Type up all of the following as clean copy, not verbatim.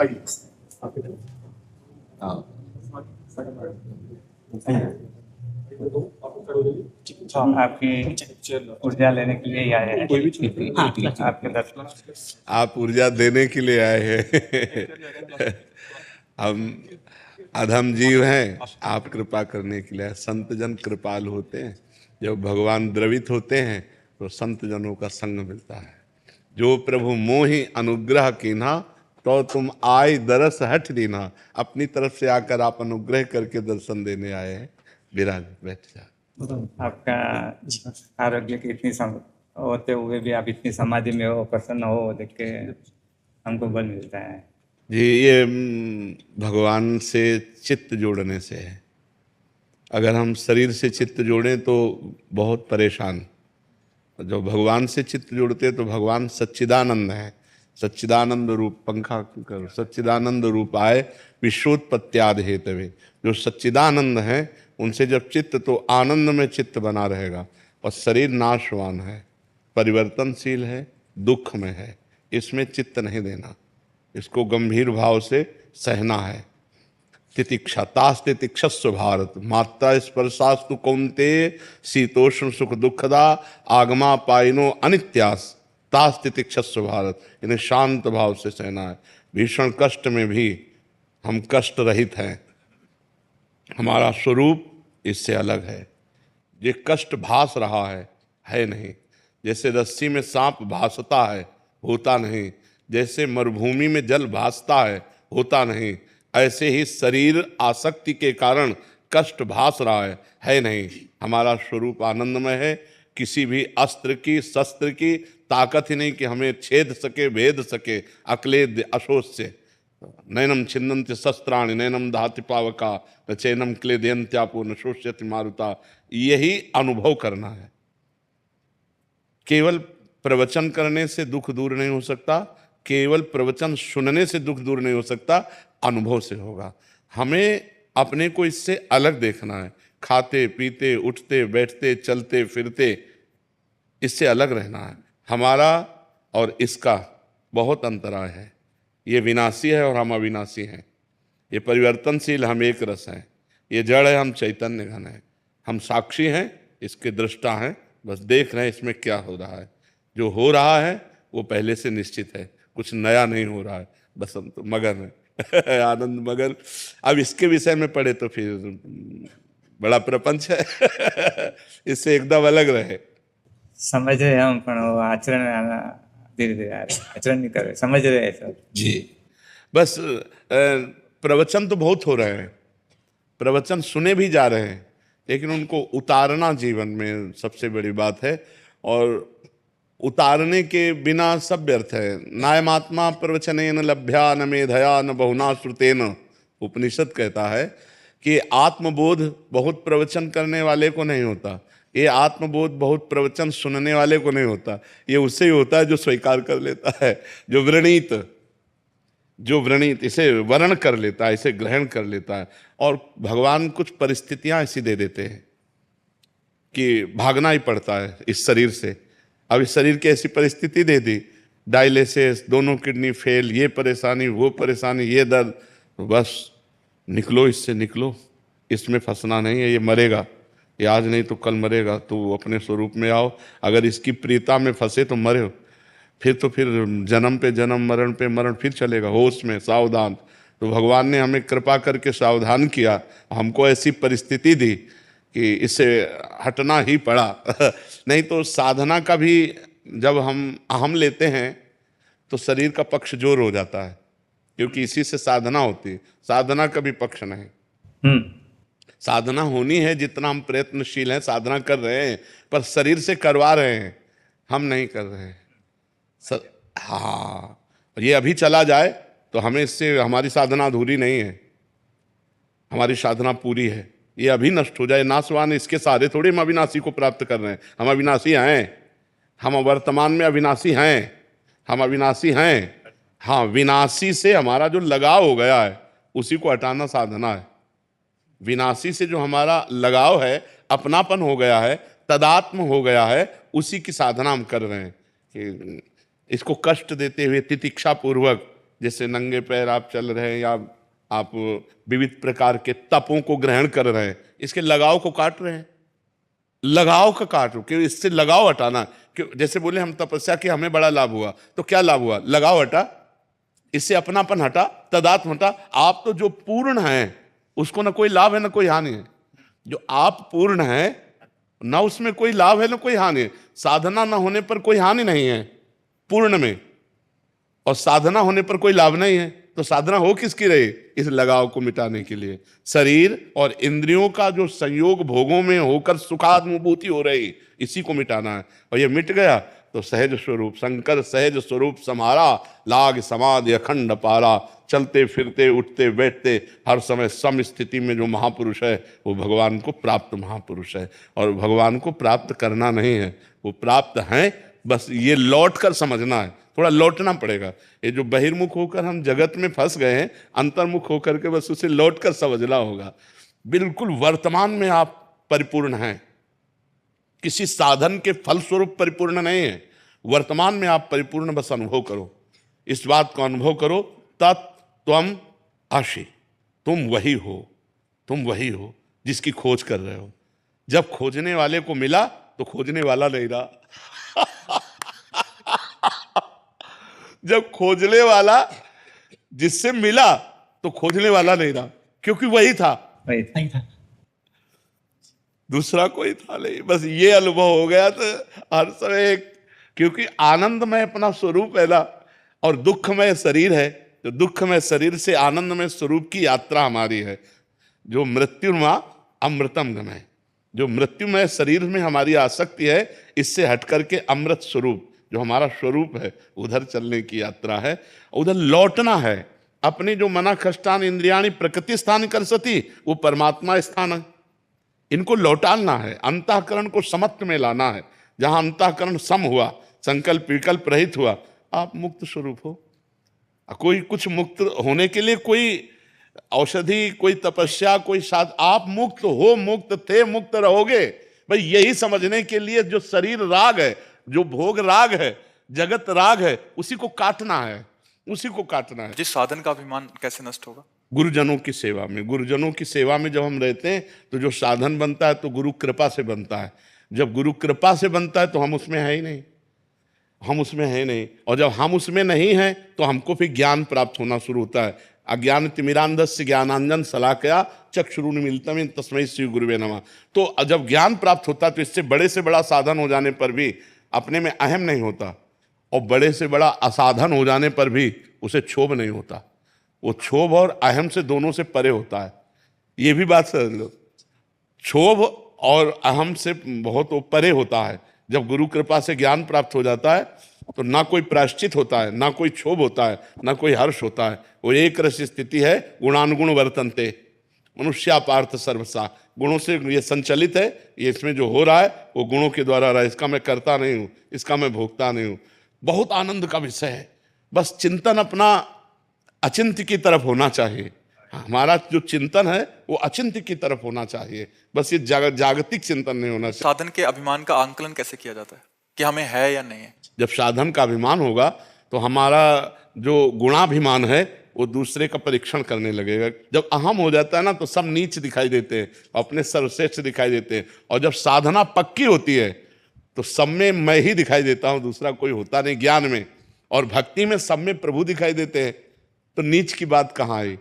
आपकी ऊर्जा लेने के लिए ही आए हैं। आपके दर्शन आप ऊर्जा देने के लिए आए हैं। हम अधम जीव हैं, आप कृपा करने के लिए आए। संत जन कृपाल होते हैं। जब भगवान द्रवित होते हैं तो संत जनों का संग मिलता है। जो प्रभु मोहि अनुग्रह कीन्हा तो तुम आय दरस हट दीना। अपनी तरफ से आकर आप अनुग्रह करके दर्शन देने आए हैं। विराज, बैठ जा। आपका आरोग्य की इतनी होते हुए भी आप इतनी समाधि में हो, प्रसन्न हो, देख के हमको बल मिलता है जी। ये भगवान से चित्त जोड़ने से है। अगर हम शरीर से चित्त जोड़ें तो बहुत परेशान। जो भगवान से चित्त जोड़ते हैं तो भगवान सच्चिदानंद है। सच्चिदानंद रूप पंखा कर सच्चिदानंद रूप आए विश्वोत्पत्त्यादि हेतवे। जो सच्चिदानंद है उनसे जब चित्त, तो आनंद में चित्त बना रहेगा। और शरीर नाशवान है, परिवर्तनशील है, दुख में है, इसमें चित्त नहीं देना। इसको गंभीर भाव से सहना है। तितिक्षा तास तितिक्षस्व भारत मात्रा स्पर्शास्तु कौन्ते शीतोष्ण सुख दुखदा आगमा पाइनो अनित्यास तास तितिक्षस्व भारत। इन्हें शांत भाव से सहना है। भीषण कष्ट में भी हम कष्ट रहित हैं। हमारा स्वरूप इससे अलग है। ये कष्ट भास रहा है नहीं। जैसे रस्सी में सांप भासता है, होता नहीं। जैसे मरुभूमि में जल भासता है, होता नहीं। ऐसे ही शरीर आसक्ति के कारण कष्ट भास रहा है नहीं। हमारा स्वरूप आनंदमय है। किसी भी अस्त्र की, शस्त्र की ताकत ही नहीं कि हमें छेद सके, भेद सके। अक्लेद अशोच से नैनम छिन्नन्ति शस्त्राणि नैनम दहाति पावका न चैनम क्लेदयन्त्यापो न शोष्यति मारुता। यही अनुभव करना है। केवल प्रवचन करने से दुख दूर नहीं हो सकता। केवल प्रवचन सुनने से दुख दूर नहीं हो सकता। अनुभव से होगा। हमें अपने को इससे अलग देखना है। खाते पीते उठते बैठते चलते फिरते इससे अलग रहना है। हमारा और इसका बहुत अंतराय है। ये विनाशी है और हम अविनाशी हैं। ये परिवर्तनशील, हम एक रस हैं। ये जड़ है, हम चैतन्य घन हैं। हम साक्षी हैं, इसके दृष्टा हैं। बस देख रहे हैं इसमें क्या हो रहा है। जो हो रहा है वो पहले से निश्चित है, कुछ नया नहीं हो रहा है। बस हम तो मगन है। आनंद मगन। अब इसके विषय में पढ़े तो फिर बड़ा प्रपंच है। इससे एकदम अलग रहे। समझ रहे हम, पण वो आचरण धीरे धीरे आ रहे, आचरण नहीं कर रहे, समझ रहे हैं सब जी। बस प्रवचन तो बहुत हो रहे हैं, प्रवचन सुने भी जा रहे हैं, लेकिन उनको उतारना जीवन में सबसे बड़ी बात है। और उतारने के बिना सब व्यर्थ है। नायमात्मा प्रवचनेन लभ्या न मेधया न बहुना श्रुतेन। उपनिषद कहता है कि आत्मबोध बहुत प्रवचन करने वाले को नहीं होता। ये आत्मबोध बहुत प्रवचन सुनने वाले को नहीं होता। ये उससे ही होता है जो स्वीकार कर लेता है, जो व्रणित इसे वर्ण कर लेता है, इसे ग्रहण कर लेता है। और भगवान कुछ परिस्थितियां ऐसी दे देते हैं कि भागना ही पड़ता है इस शरीर से। अब इस शरीर की ऐसी परिस्थिति दे दी, डायलिसिस, दोनों किडनी फेल, ये परेशानी वो परेशानी, ये दर्द, तो बस निकलो, इससे निकलो। इसमें फंसना नहीं है। ये मरेगा, ये आज नहीं तो कल मरेगा। तो अपने स्वरूप में आओ। अगर इसकी प्रीता में फंसे तो मरे हो, फिर जन्म पे जन्म, मरण पे मरण, फिर चलेगा। होश में सावधान। तो भगवान ने हमें कृपा करके सावधान किया, हमको ऐसी परिस्थिति दी कि इससे हटना ही पड़ा। नहीं तो साधना का भी जब हम अहम लेते हैं तो शरीर का पक्ष जोर हो जाता है, क्योंकि इसी से साधना होती है। साधना का भी पक्ष नहीं। साधना होनी है, जितना हम प्रयत्नशील हैं, साधना कर रहे हैं, पर शरीर से करवा रहे हैं, हम नहीं कर रहे हैं। हाँ, ये अभी चला जाए तो हमें इससे हमारी साधना अधूरी नहीं है, हमारी साधना पूरी है। ये अभी नष्ट हो जाए, नाशवान, इसके सहारे थोड़ी हम अविनाशी को प्राप्त कर रहे हैं। हम अविनाशी हैं, हम वर्तमान में अविनाशी हैं, हम अविनाशी हैं। हाँ, विनाशी से हमारा जो लगाव हो गया है उसी को हटाना साधना है। विनाशी से जो हमारा लगाव है, अपनापन हो गया है, तदात्म हो गया है, उसी की साधना हम कर रहे हैं। कि इसको कष्ट देते हुए तितिक्षा पूर्वक जैसे नंगे पैर आप चल रहे हैं या आप विविध प्रकार के तपों को ग्रहण कर रहे हैं, इसके लगाव को काट रहे हैं। लगाव का काट लो, कि इससे लगाव हटाना। कि जैसे बोले हम तपस्या की, हमें बड़ा लाभ हुआ, तो क्या लाभ हुआ? लगाव हटा, इससे अपनापन हटा, तदात्म हटा। आप तो जो पूर्ण है उसको ना कोई लाभ है ना कोई हानि है। जो आप पूर्ण है ना उसमें कोई लाभ है ना कोई हानि है। साधना ना होने पर कोई हानि नहीं है पूर्ण में, और साधना होने पर कोई लाभ नहीं है। तो साधना हो किसकी रही? इस लगाव को मिटाने के लिए। शरीर और इंद्रियों का जो संयोग भोगों में होकर सुखानुभूति हो रही, इसी को मिटाना है। और ये मिट गया तो सहज स्वरूप शंकर सहज स्वरूप समारा, लाग समाधि अखंड पारा। चलते फिरते उठते बैठते हर समय सम स्थिति में जो महापुरुष है वो भगवान को प्राप्त महापुरुष है। और भगवान को प्राप्त करना नहीं है, वो प्राप्त हैं, बस ये लौट कर समझना है। थोड़ा लौटना पड़ेगा। ये जो बहिर्मुख होकर हम जगत में फंस गए हैं, अंतर्मुख होकर के बस उसे लौट कर समझना होगा। बिल्कुल वर्तमान में आप परिपूर्ण हैं, किसी साधन के फलस्वरूप परिपूर्ण नहीं है। वर्तमान में आप परिपूर्ण बस अनुभव करो, इस बात को अनुभव करो, तत्त्वम् असि, तुम वही हो, तुम वही हो जिसकी खोज कर रहे हो। जब खोजने वाले को मिला तो खोजने वाला नहीं रहा। जब खोजने वाला जिससे मिला तो खोजने वाला नहीं रहा, क्योंकि वही था, वही था। दूसरा कोई था नहीं। बस ये अनुभव हो गया तो हर समय, क्योंकि आनंदमय अपना स्वरूप है ना, और दुखमय शरीर है। तो दुखमय शरीर से आनंदमय स्वरूप की यात्रा हमारी है। जो मृत्युर्मा अमृतम गमय, जो मृत्युमय शरीर में हमारी आसक्ति है, इससे हट करके अमृत स्वरूप जो हमारा स्वरूप है उधर चलने की यात्रा है। उधर लौटना है। अपनी जो मना कष्टान इंद्रियाणी प्रकृति स्थान कर सती, वो परमात्मा स्थान है। इनको लौटाना है, अंतःकरण को समत्व में लाना है। जहां अंतःकरण सम हुआ, संकल्प विकल्प रहित हुआ, आप मुक्त स्वरूप हो। कोई कुछ मुक्त होने के लिए कोई औषधि, कोई तपस्या, कोई साध, आप मुक्त हो, मुक्त थे, मुक्त रहोगे। भाई यही समझने के लिए जो शरीर राग है, जो भोग राग है, जगत राग है, उसी को काटना है, उसी को काटना है। जिस साधन का अभिमान कैसे नष्ट होगा? गुरुजनों की सेवा में। गुरुजनों की सेवा में जब हम रहते हैं तो जो साधन बनता है तो गुरु कृपा से बनता है। जब गुरु कृपा से बनता है तो हम उसमें है ही नहीं, हम उसमें है नहीं। और जब हम उसमें नहीं हैं तो हमको फिर ज्ञान प्राप्त होना शुरू होता है। अज्ञान तिमिरांधस्य ज्ञानांजन शलाकया चक्षुरुन्मीलितम तस्मै श्री गुरुवे नमः। तो जब ज्ञान प्राप्त होता है तो इससे बड़े से बड़ा साधन हो जाने पर भी अपने में अहम नहीं होता, और बड़े से बड़ा असाधन हो जाने पर भी उसे क्षोभ नहीं होता। वो क्षोभ और अहम से दोनों से परे होता है। ये भी बात समझ लो, क्षोभ और अहम से बहुत वो परे होता है। जब गुरु कृपा से ज्ञान प्राप्त हो जाता है तो ना कोई प्रायश्चित होता है, ना कोई क्षोभ होता है, ना कोई हर्ष होता है। वो एक रस स्थिति है, गुणानुगुण वर्तन्ते मनुष्यापार्थ सर्वसा। गुणों से ये संचलित है, ये इसमें जो हो रहा है वो गुणों के द्वारा रहा है। इसका मैं करता नहीं हूँ, इसका मैं भोगता नहीं हूँ। बहुत आनंद का विषय है। बस चिंतन अपना अचिंत्य की तरफ होना चाहिए। हमारा जो चिंतन है वो अचिंत्य की तरफ होना चाहिए। बस ये जागतिक चिंतन नहीं होना चाहिए। साधन के अभिमान का आंकलन कैसे किया जाता है कि हमें है या नहीं है? जब साधन का अभिमान होगा तो हमारा जो गुणाभिमान है वो दूसरे का परीक्षण करने लगेगा। जब अहम हो जाता है ना तो सब नीच दिखाई देते हैं, अपने सर्वश्रेष्ठ दिखाई देते हैं। और जब साधना पक्की होती है तो सब में मैं ही दिखाई देता हूँ, दूसरा कोई होता नहीं। ज्ञान में और भक्ति में सब में प्रभु दिखाई देते हैं, तो नीच की बात कहाँ आई?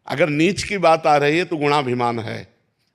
अगर नीच की बात आ रही है तो गुणाभिमान है।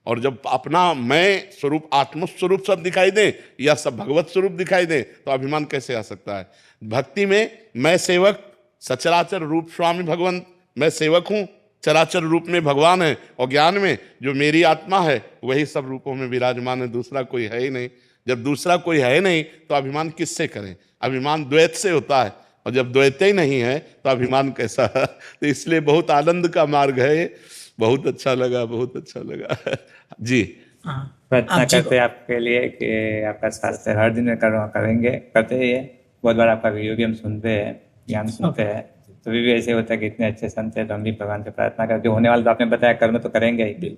और जब अपना मैं स्वरूप, आत्मस्वरूप सब दिखाई दे या सब भगवत स्वरूप दिखाई दे तो अभिमान कैसे आ सकता है? भक्ति में मैं सेवक, सचराचर रूप स्वामी भगवंत, मैं सेवक हूँ, चराचर रूप में भगवान है। और ज्ञान में जो मेरी आत्मा है वही सब रूपों में विराजमान है, दूसरा कोई है ही नहीं। जब दूसरा कोई है नहीं तो अभिमान किससे करें? अभिमान द्वैत से होता है, और जब द्वैत ही नहीं है तो अभिमान कैसा? तो इसलिए बहुत आनंद का मार्ग है। बहुत अच्छा लगा, बहुत अच्छा लगा। जी प्रार्थना करते हैं आपके लिए कि आपका शास्त्र हर दिन में करेंगे, करते ही है। बहुत बार आपका वीडियो भी हम सुनते हैं, ज्ञान सुनते हैं, तो भी ऐसे होता है कि इतने अच्छे संत है तो हम भी भगवान से प्रार्थना करते। होने वाला तो आपने बताया कर्म तो करेंगे ही,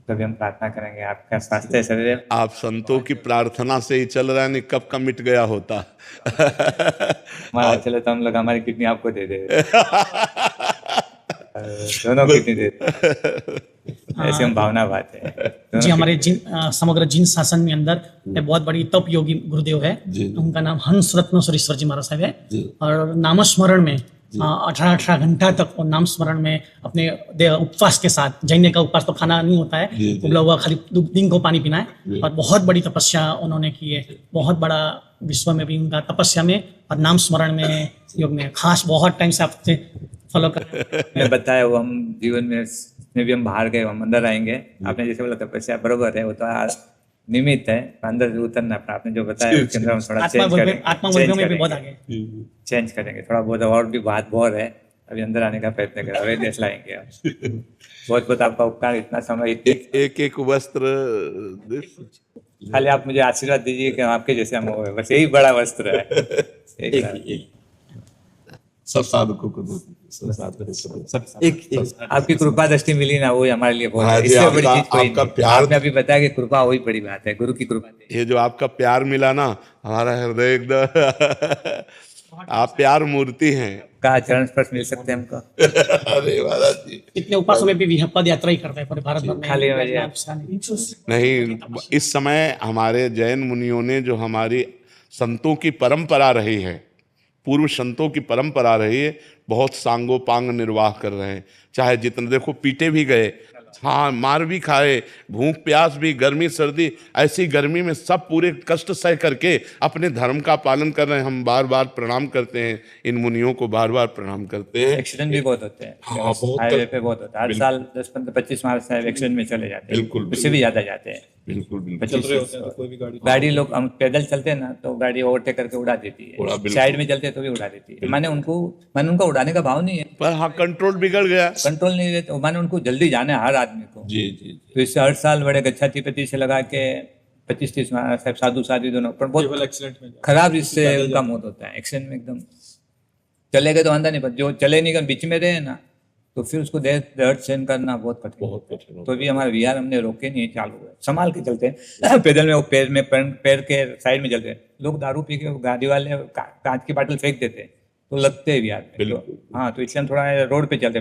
तो भी हम प्रार्थना करेंगे आपका स्वास्थ्य शरीर। आप संतों की प्रार्थना से ही चल रहा है, नहीं कब का मिट गया होता। हमारा चले तो हम लोग हमारी किडनी आपको दे दे। दोनों कितनी देर ऐसे हम भावना बात है जी, हमारे समग्र जिन शासन में अंदर एक बहुत बड़ी तप योगी गुरुदेव है, उनका नाम हंस रत्न सुरेश्वर जी महाराज साहब है, और नामस्मरण में 18 घंटा तक और नाम स्मरण में अपने उपवास के साथ, जैन का उपवास तो खाना नहीं होता है, उबला हुआ खाली दिन को पानी पीना है, और बहुत बड़ी तपस्या उन्होंने की है, बहुत बड़ा विश्व में भी उनका तपस्या में और नाम स्मरण में योग में खास बहुत टाइम से आपसे फॉलो कर मैं बताया वो हम जीवन में भी हम बाहर गए, हम अंदर आएंगे, आपने जैसे बोला तपस्या बरोबर है, वो तो निमित्त है, अंदर से उतरना अपना, आपने जो बताया उसके अंदर हम थोड़ा आत्मा वर्ग में भी बहुत आगे चेंज करेंगे थोड़ा बहुत, और भी बात बहुत है, अभी अंदर आने का प्रयत्न करें, अवेयरनेस लाएंगे आप। बहुत बहुत आपका उपकार, इतना समय एक वस्त्र खाली आप मुझे आशीर्वाद दीजिए कि आपके जैसे हम हो, बस यही बड़ा वस्त्र है। सब साधकों को सब आपकी कृपा दृष्टि मिली ना, वो हमारे लिए बहुत हाँ है। जी, इससे बड़ी चीज कोई आपका नहीं। प्यार- आपने अभी बताया कि कृपा वही बड़ी बात है, गुरु की कृपा। ये जो आपका प्यार मिला ना, हमारा हृदय एकदम आप प्यार मूर्ति हैं। का चरण स्पर्श मिल सकते हैं हमको? अरे महाराज जी, इतने उपासों में भी पद यात्रा ही करते हैं पूरे भारत भर में। खाली हो जाए। नहीं, इस समय हमारे जैन मुनियों ने जो हमारी संतों की परंपरा रही है, पूर्व संतों की परंपरा रही है, बहुत सांगोपांग निर्वाह कर रहे हैं। चाहे जितने देखो, पीटे भी गए, हाँ मार भी खाए, भूख प्यास भी, गर्मी सर्दी, ऐसी गर्मी में सब पूरे कष्ट सह करके अपने धर्म का पालन कर रहे हैं। हम बार बार प्रणाम करते हैं, इन मुनियों को बार बार प्रणाम करते हैं। एक्सीडेंट भी बहुत होते हैं, हाँ, बहुत हाईवे पे बहुत होता है, हर साल 10-15-25 मार्च से एक्सीडेंट में चले जाते हैं, बिल्कुल, उससे भी ज्यादा जाते हैं। बिल्कुल बिल्कुल 25 गाड़ी लोग, हम पैदल चलते हैं ना तो गाड़ी ओवरटेक करके उड़ा देती है, साइड में चलते हैं तो भी उड़ा देती है। माने उनका उड़ाने का भाव नहीं है, पर हाँ, कंट्रोल बिगड़ गया, कंट्रोल नहीं रहता, माने उनको जल्दी जाना है हर आदमी को। जी जी। तो इससे हर साल बड़े गच्छातिपति से लगा के 25-30 साहब साधु साधु दोनों पर बहुत खराब इससे उनका मौत होता है। एक्सीडेंट में एकदम चले गए तो आंदा नहीं, पर जो चले नहीं गए बीच में रहे ना, तो फिर उसको दर्द सहन करना बहुत कठिन। तो भी हमारे विहार हमने रोके नहीं, चालू है, संभाल के चलते हैं। पैदल में वो पैर के साइड में चलते हैं। लोग दारू पी के गाड़ी वाले कांच की बाटल फेंक देते हैं तो लगते हैं विहार में। तो, हाँ, तो इसलिए हम थोड़ा रोड पे चलते,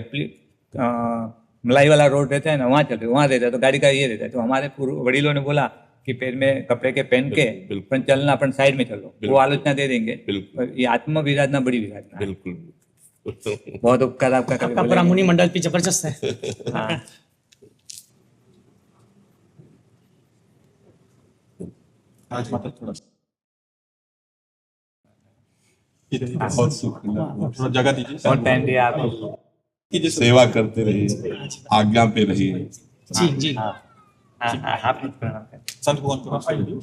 मलाई वाला रोड रहता है ना, वहाँ चलते, वहाँ रहता है तो गाड़ी का ये रहता है। तो हमारे वडीलों ने बोला कि पैर में कपड़े के पहन के अपन चलना, अपन साइड में चलो, वो आलोचना दे देंगे। ये आत्मा विराधना बड़ी विराधना, बिल्कुल बहुत उपकार आपका। आपका पूरा मुनि मंडल भी जबरदस्त है। हाँ। आज माता थोड़ा बहुत सुख मिला, थोड़ा जगह दीजिए, बहुत टाइम दिया आप, सेवा करते रहिए, आज्ञा पे रहिए। जी जी। आप प्रणाम करें। संत भगवान को